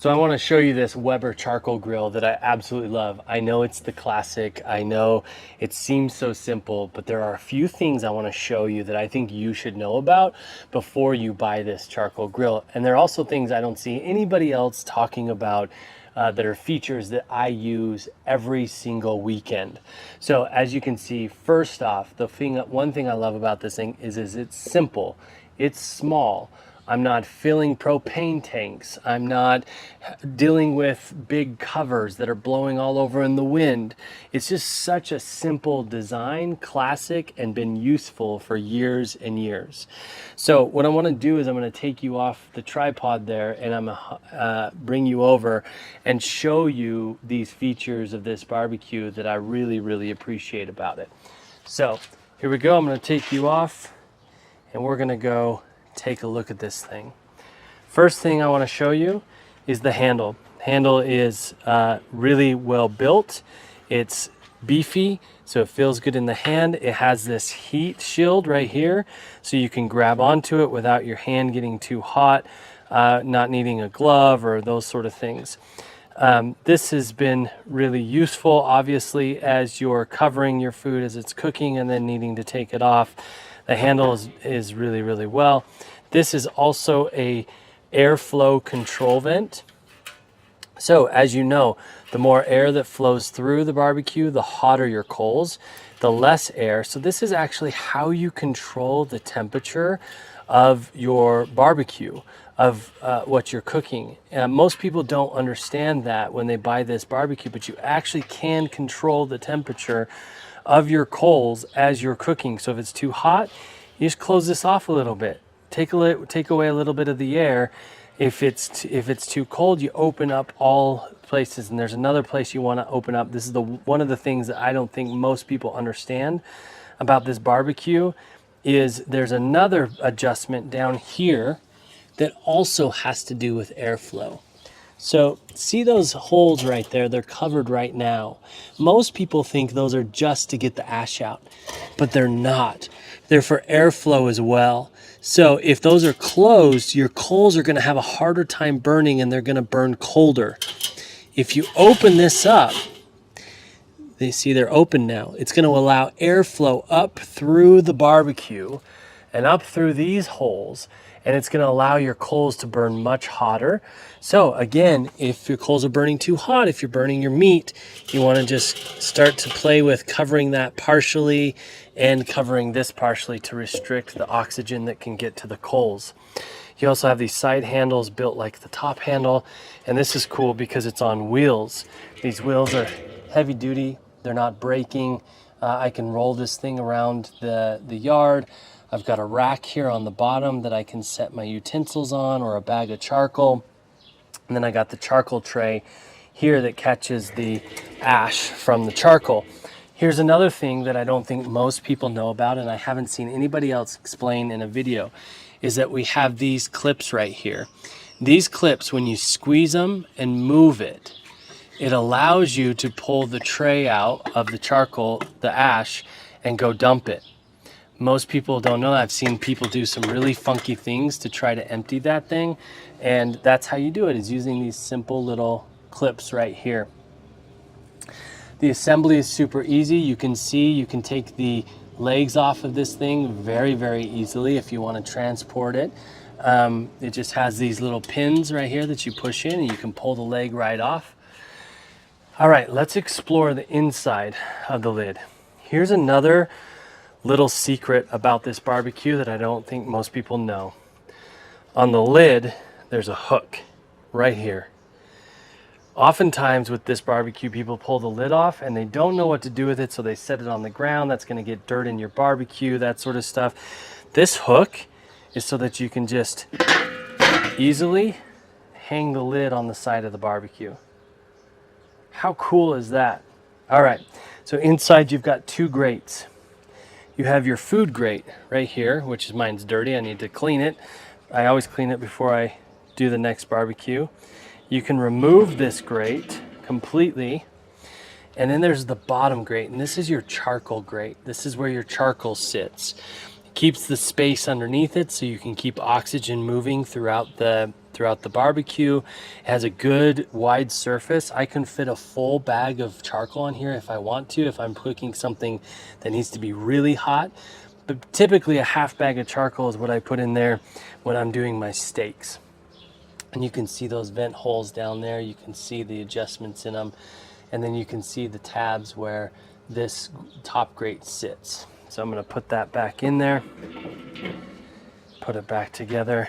So I want to show you this Weber charcoal grill that I absolutely love. I know it's the classic. I know it seems so simple, but there are a few things I want to show you that I think you should know about before you buy this charcoal grill. And there are also things I don't see anybody else talking about that are features that I use every single weekend. So as you can see, first off, one thing I love about this thing is it's simple, it's small. I'm not filling propane tanks. I'm not dealing with big covers that are blowing all over in the wind. It's just such a simple design, classic, and been useful for years and years. So what I want to do is I'm going to take you off the tripod there, and I'm going to bring you over and show you these features of this barbecue that I really, really appreciate about it. So here we go. I'm going to take you off, and we're going to go take a look at this thing. First thing I want to show you is the handle. Handle is really well built. It's beefy, so it feels good in the hand. It has this heat shield right here, so you can grab onto it without your hand getting too hot, not needing a glove or those sort of things. This has been really useful, obviously, as you're covering your food as it's cooking and then needing to take it off. The handle is really, really well. This is also a airflow control vent. So as you know, the more air that flows through the barbecue, the hotter your coals, the less air. So this is actually how you control the temperature of your barbecue, of what you're cooking. Most people don't understand that when they buy this barbecue, but you actually can control the temperature of your coals as you're cooking. So if it's too hot, you just close this off a little bit. Take away a little bit of the air. If it's too cold, you open up all places, and there's another place you want to open up. This is one of the things that I don't think most people understand about this barbecue is there's another adjustment down here that also has to do with airflow. So see those holes right there? They're covered right now. Most people think those are just to get the ash out, but they're not. They're for airflow as well. So if those are closed, your coals are going to have a harder time burning, and they're going to burn colder. If you open this up, they see they're open now. It's going to allow airflow up through the barbecue and up through these holes, and it's going to allow your coals to burn much hotter. So again, if your coals are burning too hot, if you're burning your meat, you want to just start to play with covering that partially and covering this partially to restrict the oxygen that can get to the coals. You also have these side handles built like the top handle, and this is cool because it's on wheels. These wheels are heavy duty, they're not breaking. I can roll this thing around the yard. I've got a rack here on the bottom that I can set my utensils on, or a bag of charcoal. And then I got the charcoal tray here that catches the ash from the charcoal. Here's another thing that I don't think most people know about, and I haven't seen anybody else explain in a video, is that we have these clips right here. These clips, when you squeeze them and move it, it allows you to pull the tray out of the charcoal, the ash, and go dump it. Most people don't know that. I've seen people do some really funky things to try to empty that thing, and that's how you do it, is using these simple little clips right here. The assembly is super easy. You can see you can take the legs off of this thing very, very easily if you want to transport it. It just has these little pins right here that you push in, and you can pull the leg right off. All right, let's explore the inside of the lid. Here's another little secret about this barbecue that I don't think most people know. On the lid, there's a hook right here. Oftentimes with this barbecue, people pull the lid off and they don't know what to do with it, so they set it on the ground. That's going to get dirt in your barbecue, that sort of stuff. This hook is so that you can just easily hang the lid on the side of the barbecue. How cool is that? All right, so inside you've got two grates. You have your food grate right here, which is mine's dirty. I need to clean it. I always clean it before I do the next barbecue. You can remove this grate completely, and then there's the bottom grate, and this is your charcoal grate. This is where your charcoal sits. It keeps the space underneath it so you can keep oxygen moving throughout the throughout the barbecue. It has a good wide surface. I can fit a full bag of charcoal in here if I want to, if I'm cooking something that needs to be really hot. But typically a half bag of charcoal is what I put in there when I'm doing my steaks. And you can see those vent holes down there. You can see the adjustments in them. And then you can see the tabs where this top grate sits. So I'm going to put that back in there, put it back together.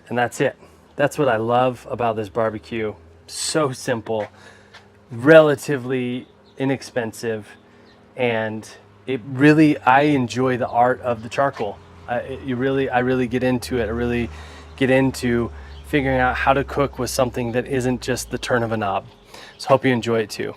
And that's it. That's what I love about this barbecue. So simple, relatively inexpensive, and I enjoy the art of the charcoal. I really get into it. I really get into figuring out how to cook with something that isn't just the turn of a knob. So hope you enjoy it too.